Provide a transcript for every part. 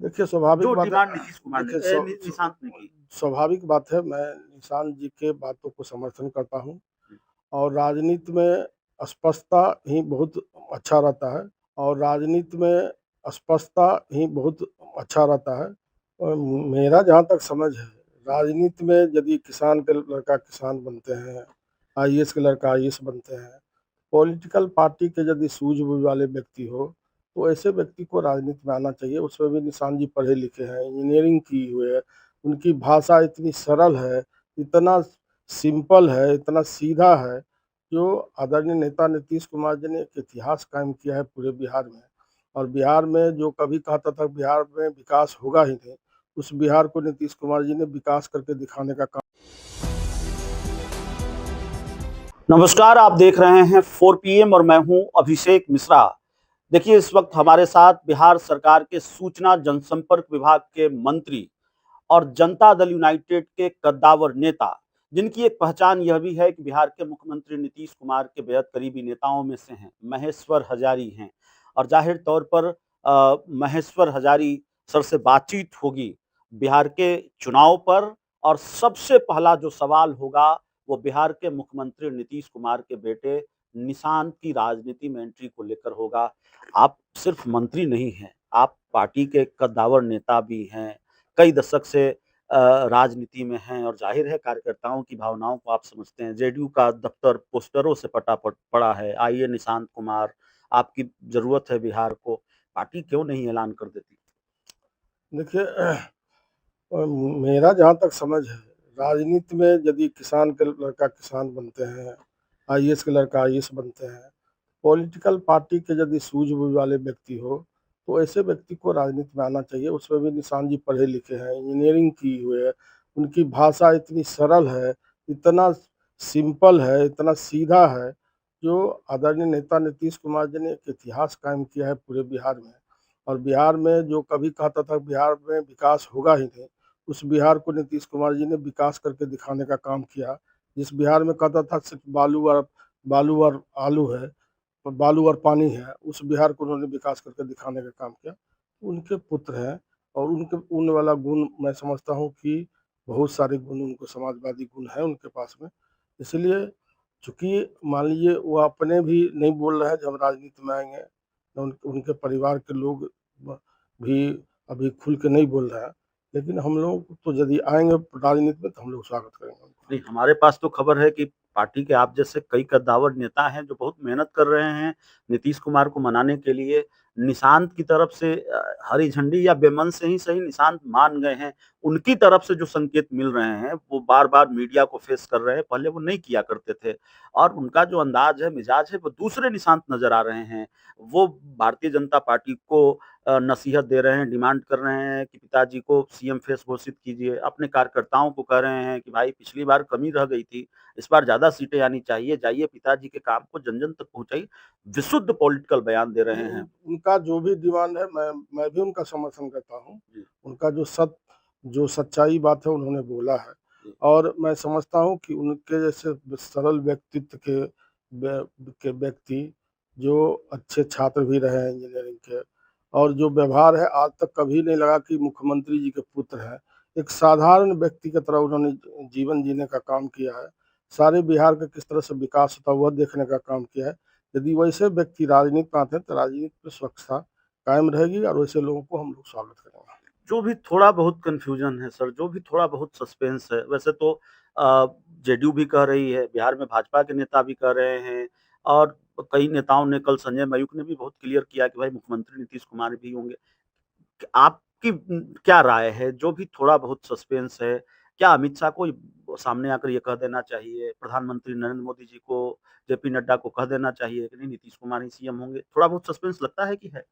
देखिए स्वाभाविक जो बात है। डिमांड नीतीश कुमार ने देखिए निशांत ने की। स्वाभाविक बात है, मैं निशांत जी के बातों को समर्थन करता हूँ और राजनीति में स्पष्टता ही बहुत अच्छा रहता है और राजनीति में स्पष्टता ही बहुत अच्छा रहता है। और मेरा जहाँ तक समझ है, राजनीति में यदि किसान के लड़का किसान बनते हैं, आईएएस के लड़का आईएएस बनते हैं, पॉलिटिकल पार्टी के यदि सूझबूझ वाले व्यक्ति हो, तो ऐसे व्यक्ति को राजनीति में आना चाहिए। उसमें भी निशांत जी पढ़े लिखे हैं, इंजीनियरिंग की हुए है, उनकी भाषा इतनी सरल है, इतना सिंपल है, इतना सीधा है, जो आदरणीय नेता नीतीश कुमार जी ने एक इतिहास कायम किया है पूरे बिहार में। और बिहार में जो कभी कहता था बिहार में विकास होगा ही नहीं, उस बिहार को नीतीश कुमार जी ने विकास करके दिखाने का काम। नमस्कार, आप देख रहे हैं 4 PM और मैं हूं अभिषेक मिश्रा। देखिए, इस वक्त हमारे साथ बिहार सरकार के सूचना जनसंपर्क विभाग के मंत्री और जनता दल यूनाइटेड के कद्दावर नेता, जिनकी एक पहचान यह भी है कि बिहार के मुख्यमंत्री नीतीश कुमार के बेहद करीबी नेताओं में से हैं, महेश्वर हजारी हैं। और जाहिर तौर पर महेश्वर हजारी सर से बातचीत होगी बिहार के चुनाव पर, और सबसे पहला जो सवाल होगा वो बिहार के मुख्यमंत्री नीतीश कुमार के बेटे निशांत की राजनीति में एंट्री को लेकर होगा। आप सिर्फ मंत्री नहीं हैं, आप पार्टी के कद्दावर नेता भी हैं, कई दशक से राजनीति में हैं और जाहिर है कार्यकर्ताओं की भावनाओं को आप समझते हैं। जेडीयू का दफ्तर पोस्टरों से पड़ा है, आइए निशांत कुमार, आपकी जरूरत है बिहार को। पार्टी क्यों नहीं ऐलान कर देती? देखिए मेरा जहाँ तक समझ है, राजनीति में यदि किसान के लड़का किसान बनते हैं, आईएएस के लड़का आईएएस बनते हैं, पॉलिटिकल पार्टी के यदि सूझबूझ वाले व्यक्ति हो, तो ऐसे व्यक्ति को राजनीति में आना चाहिए। उसमें भी निशांत जी पढ़े लिखे हैं, इंजीनियरिंग की हुए है, उनकी भाषा इतनी सरल है, इतना सिंपल है, इतना सीधा है, जो आदरणीय नेता नीतीश कुमार जी ने एक इतिहास कायम किया है पूरे बिहार में। और बिहार में जो कभी कहता था बिहार में विकास होगा ही नहीं, उस बिहार को नीतीश कुमार जी ने विकास करके दिखाने का काम किया। जिस बिहार में कहता था सिर्फ बालू और आलू है, बालू और पानी है, उस बिहार को उन्होंने विकास करके दिखाने का काम किया। उनके पुत्र हैं और उनके उन वाला गुण मैं समझता हूँ कि बहुत सारे गुण, उनको समाजवादी गुण है उनके पास में। इसलिए चूंकि मान लीजिए वो अपने भी नहीं बोल रहे हैं जब राजनीति में आएंगे, उनके परिवार के लोग भी अभी खुल के नहीं बोल रहे हैं, लेकिन हम लोग तो यदि आएंगे राजनीति में तो हम लोग स्वागत करेंगे उनका। नहीं, हमारे पास तो खबर है कि पार्टी के आप जैसे कई कद्दावर नेता हैं जो बहुत मेहनत कर रहे हैं नीतीश कुमार को मनाने के लिए। निशांत की तरफ से हरी झंडी या बेमन से ही सही, निशांत मान गए हैं। उनकी तरफ से जो संकेत मिल रहे हैं वो बार-बार मीडिया को फेस कर रहे हैं, पहले वो नहीं किया करते थे। और उनका जो अंदाज है, मिजाज है, वो दूसरे निशांत नजर आ रहे हैं। वो भारतीय जनता पार्टी को नसीहत दे रहे हैं, डिमांड कर रहे हैं कि पिताजी को सीएम फेस घोषित कीजिए। अपने कार्यकर्ताओं को कह रहे हैं कि भाई पिछली बार कमी रह गई थी, इस बार ज़्यादा सीटें आनी चाहिए, जाइए पिताजी के काम को जन-जन तक पहुँचाइए। विशुद्ध पॉलिटिकल बयान दे रहे हैं। उनका जो भी डिमांड है, मैं भी उनका समर्थन करता हूँ। जी, उनका जो सच्चाई बात है उन्होंने बोला है। जी। और मैं समझता हूँ कि उनके जैसे सरल व्यक्तित्व के व्यक्ति, जो अच्छे छात्र भी रहे हैं इंजीनियरिंग के, और जो व्यवहार है आज तक कभी नहीं लगा कि मुख्यमंत्री जी के पुत्र हैं। एक साधारण व्यक्ति की तरह उन्होंने जीवन जीने का काम किया है। सारे बिहार का किस तरह से विकास होता है वह देखने का काम किया है। यदि वैसे व्यक्ति राजनीति में आते हैं तो राजनीति में स्वच्छता कायम रहेगी और वैसे लोगों को हम लोग स्वागत करेंगे। जो भी थोड़ा बहुत कन्फ्यूजन है सर, जो भी थोड़ा बहुत सस्पेंस है, वैसे तो जेडीयू भी कह रही है, बिहार में भाजपा के नेता भी कह रहे हैं, और कई नेताओं ने, कल संजय मयूख ने भी बहुत क्लियर किया कि भाई मुख्यमंत्री नीतीश कुमार भी होंगे। आपकी क्या राय है? जो भी थोड़ा बहुत सस्पेंस है, क्या अमित शाह को सामने आकर ये कह देना चाहिए, प्रधानमंत्री नरेंद्र मोदी जी को, जेपी नड्डा को कह देना चाहिए कि नहीं नीतीश कुमार ही सीएम होंगे? थोड़ा बहुत सस्पेंस लगता है कि है?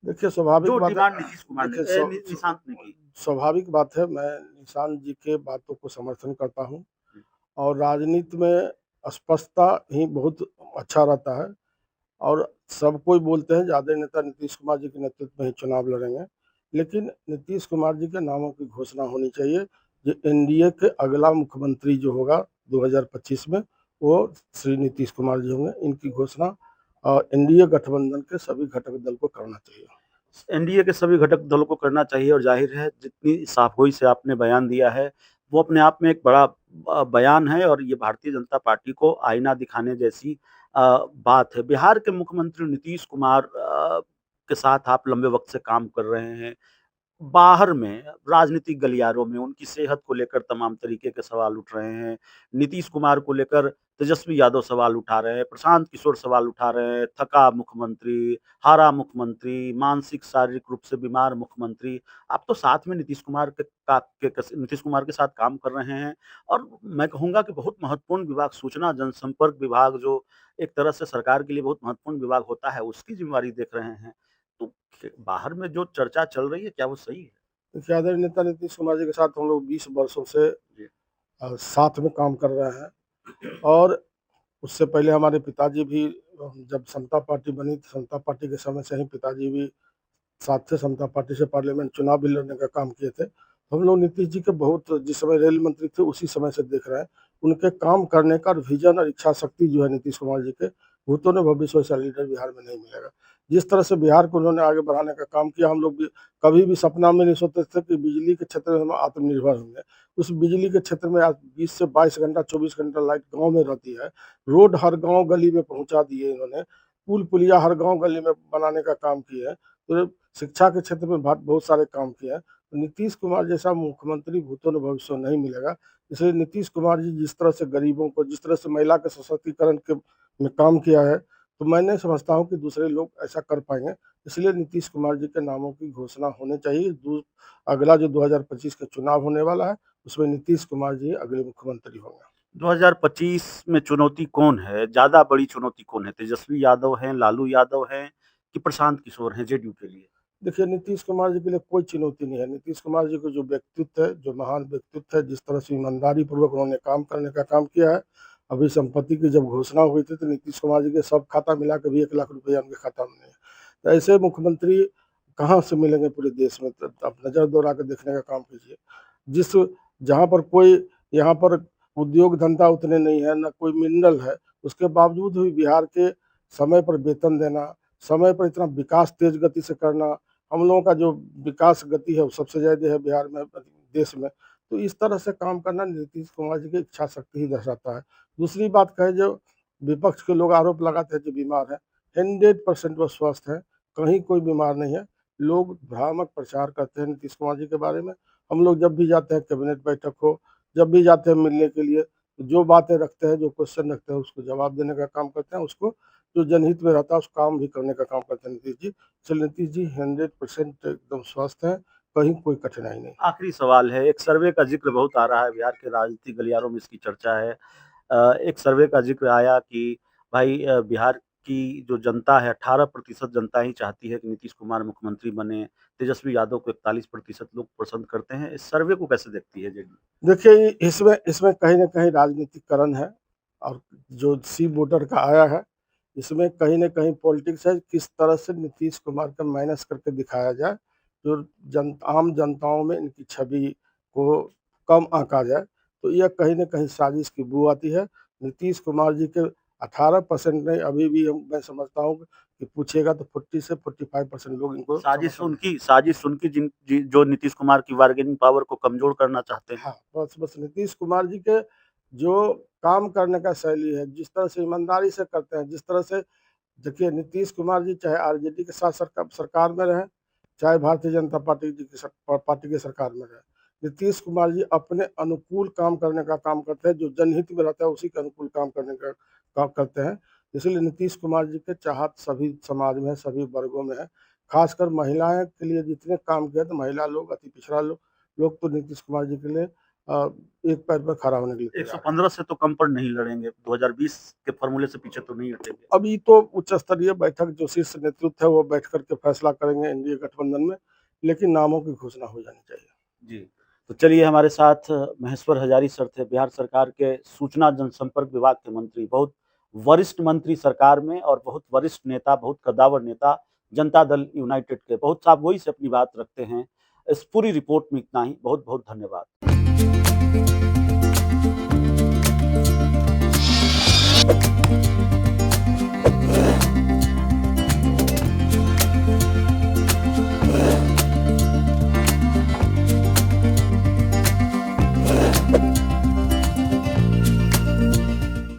देखिए स्वाभाविक जो बात है। डिमांड नीतीश कुमार ने देखिए निशांत ने की। स्वाभाविक बात है, मैं निशांत जी के बातों को समर्थन करता हूँ और राजनीति में स्पष्टता ही बहुत अच्छा रहता है। और सब कोई बोलते हैं ज़्यादा नेता नीतीश कुमार जी के नेतृत्व में ही चुनाव लड़ेंगे, लेकिन नीतीश कुमार जी के नामों की घोषणा होनी चाहिए। जो एनडीए के अगला मुख्यमंत्री जो होगा 2025 में, वो श्री नीतीश कुमार जी होंगे। इनकी घोषणा और एनडीए गठबंधन के सभी घटक दल को करना चाहिए। एनडीए के सभी घटक दलों को करना चाहिए और जाहिर है जितनी साफ़गोई से आपने बयान दिया है, वो अपने आप में एक बड़ा बयान है और ये भारतीय जनता पार्टी को आईना दिखाने जैसी बात है। बिहार के मुख्यमंत्री नीतीश कुमार के साथ आप लंबे वक़्त से काम कर रहे हैं। बाहर में, राजनीतिक गलियारों में उनकी सेहत को लेकर तमाम तरीके के सवाल उठ रहे हैं। नीतीश कुमार को लेकर तेजस्वी यादव सवाल उठा रहे हैं, प्रशांत किशोर सवाल उठा रहे हैं, थका मुख्यमंत्री, हारा मुख्यमंत्री, मानसिक शारीरिक रूप से बीमार मुख्यमंत्री। आप तो साथ में नीतीश कुमार के साथ काम कर रहे हैं और मैं कहूँगा कि बहुत महत्वपूर्ण विभाग सूचना जनसंपर्क विभाग जो एक तरह से सरकार के लिए बहुत महत्वपूर्ण विभाग होता है, उसकी ज़िम्मेवारी देख रहे हैं। तो बाहर में जो चर्चा चल रही है, क्या वो सही है? देखिए, आदरणीय नेता नीतीश कुमार जी के साथ हम लोग 20 वर्षों से जी। साथ में काम कर रहे हैं और उससे पहले हमारे पिताजी भी जब समता पार्टी बनी तो समता पार्टी के समय से ही पिताजी भी साथ से समता पार्टी से पार्लियामेंट चुनाव भी लड़ने का काम किए थे। हम लोग नीतीश जी के बहुत जिस समय रेल मंत्री थे उसी समय से देख रहे हैं। उनके काम करने का विजन और इच्छा शक्ति जो है नीतीश कुमार जी के, भूतों ने भविष्य वैसा लीडर बिहार में नहीं मिलेगा। जिस तरह से बिहार को उन्होंने आगे बढ़ाने का काम किया, हम लोग भी कभी भी सपना में नहीं सोचते थे कि बिजली के क्षेत्र में हम आत्मनिर्भर होंगे। उस बिजली के क्षेत्र में आज 20 से 22 घंटा 24 घंटा लाइट गाँव में रहती है। रोड हर गाँव गली में पहुँचा दिए इन्होंने। पुल पुलिया हर गाँव गली में बनाने का काम किया है। तो शिक्षा के क्षेत्र में बहुत सारे काम किए हैं। तो नीतीश कुमार जैसा मुख्यमंत्री भूतों में भविष्य नहीं मिलेगा। इसलिए नीतीश कुमार जी जिस तरह से गरीबों को, जिस तरह से महिला के सशक्तिकरण के में काम किया है, तो मैं नहीं समझता हूँ कि दूसरे लोग ऐसा कर पाएँगे। इसलिए नीतीश कुमार जी के नामों की घोषणा होनी चाहिए। अगला जो 2025 का चुनाव होने वाला है, उसमें नीतीश कुमार जी अगले मुख्यमंत्री होंगे। 2025 में चुनौती कौन है? ज़्यादा बड़ी चुनौती कौन है? तेजस्वी यादव हैं, लालू यादव हैं कि प्रशांत किशोर हैं जेडीयू के लिए? देखिए, नीतीश कुमार जी के लिए कोई चुनौती नहीं है। नीतीश कुमार जी को जो व्यक्तित्व है, जो महान व्यक्तित्व है, जिस तरह से ईमानदारी पूर्वक उन्होंने काम करने का काम किया है। अभी संपत्ति की जब घोषणा हुई थी तो नीतीश कुमार जी के सब खाता मिला के भी 1 लाख रुपया उनके खाता में नहीं है। तो ऐसे मुख्यमंत्री कहाँ से मिलेंगे पूरे देश में? तो आप नज़र दौड़ा के देखने का काम कीजिए। जिस जहाँ पर कोई यहाँ पर उद्योग धंधा उतने नहीं है, ना कोई मिनरल है, उसके बावजूद भी बिहार के समय पर वेतन देना, समय पर इतना विकास तेज़ गति से करना, हम लोगों का जो विकास गति है वो सबसे ज़्यादा है बिहार में, देश में। तो इस तरह से काम करना नीतीश कुमार जी की इच्छा शक्ति ही दर्शाता है। दूसरी बात कहें, जो विपक्ष के लोग आरोप लगाते हैं जो बीमार है, 100% वो स्वस्थ हैं, कहीं कोई बीमार नहीं है। लोग भ्रामक प्रचार करते हैं नीतीश कुमार जी के बारे में। हम लोग जब भी जाते हैं कैबिनेट बैठक हो, जब भी जाते हैं मिलने के लिए, तो जो बातें रखते हैं, जो क्वेश्चन रखते हैं उसको जवाब देने का काम करते हैं, उसको जो जनहित में रहता है उस काम भी करने का काम करते हैं नीतीश जी। चलिए, नीतीश जी 100% एकदम स्वस्थ हैं, कहीं कोई कठिनाई नहीं। आखिरी सवाल है, एक सर्वे का ज़िक्र बहुत आ रहा है, बिहार के राजनीतिक गलियारों में इसकी चर्चा है। एक सर्वे का ज़िक्र आया कि भाई बिहार की जो जनता है 18% जनता ही चाहती है कि नीतीश कुमार मुख्यमंत्री बने, तेजस्वी यादव को 41% लोग पसंद करते हैं। इस सर्वे को कैसे देखती है जेडीयू? देखिए, इसमें इसमें कहीं न कहीं राजनीतिकरण है और जो सी वोटर का आया है, इसमें कहीं न कहीं पॉलिटिक्स है। किस तरह से नीतीश कुमार का माइनस करके दिखाया जाए, जो आम जनताओं में इनकी छवि को कम आँका जाए, तो यह कहीं न कहीं साजिश की बू आती है। नीतीश कुमार जी के 18% नहीं, अभी भी मैं समझता हूँ कि पूछिएगा तो 40 से 45% लोग इनको समर्थन देंगे। साजिश उनकी जो नीतीश कुमार की बार्गेनिंग पावर को कमज़ोर करना चाहते हैं। हाँ, बस नीतीश कुमार जी के जो काम करने का शैली है, जिस तरह से ईमानदारी से करते हैं, जिस तरह से देखिए, नीतीश कुमार जी चाहे आरजेडी के साथ सरकार में रहें, चाहे भारतीय जनता पार्टी जी की पार्टी की सरकार में रहें, नीतीश कुमार जी अपने अनुकूल काम करने का काम करते हैं, जो जनहित में रहता है उसी के अनुकूल काम करने का काम करते हैं। इसलिए नीतीश कुमार जी के चाहत सभी समाज में है, सभी वर्गों में है। खासकर महिलाएं के लिए जितने काम किए, तो महिला लोग, अति पिछड़ा लोग तो नीतीश कुमार जी के लिए एक पैर पर खड़ा होने के लिए तैयार है। 115 से तो कम पर नहीं लड़ेंगे, 2020 के फॉर्मूले से पीछे तो नहीं हटेंगे। अभी तो उच्च स्तरीय बैठक जो शीर्ष नेतृत्व है वो बैठ करके फैसला करेंगे एनडीए गठबंधन में, लेकिन नामों की घोषणा हो जानी चाहिए। जी, तो चलिए हमारे साथ महेश्वर हजारी सर थे, बिहार सरकार के सूचना जनसंपर्क विभाग के मंत्री, बहुत वरिष्ठ मंत्री सरकार में और बहुत वरिष्ठ नेता, बहुत कद्दावर नेता, जनता दल यूनाइटेड के, बहुत साफगोई से अपनी बात रखते हैं। इस पूरी रिपोर्ट में इतना ही, बहुत-बहुत धन्यवाद।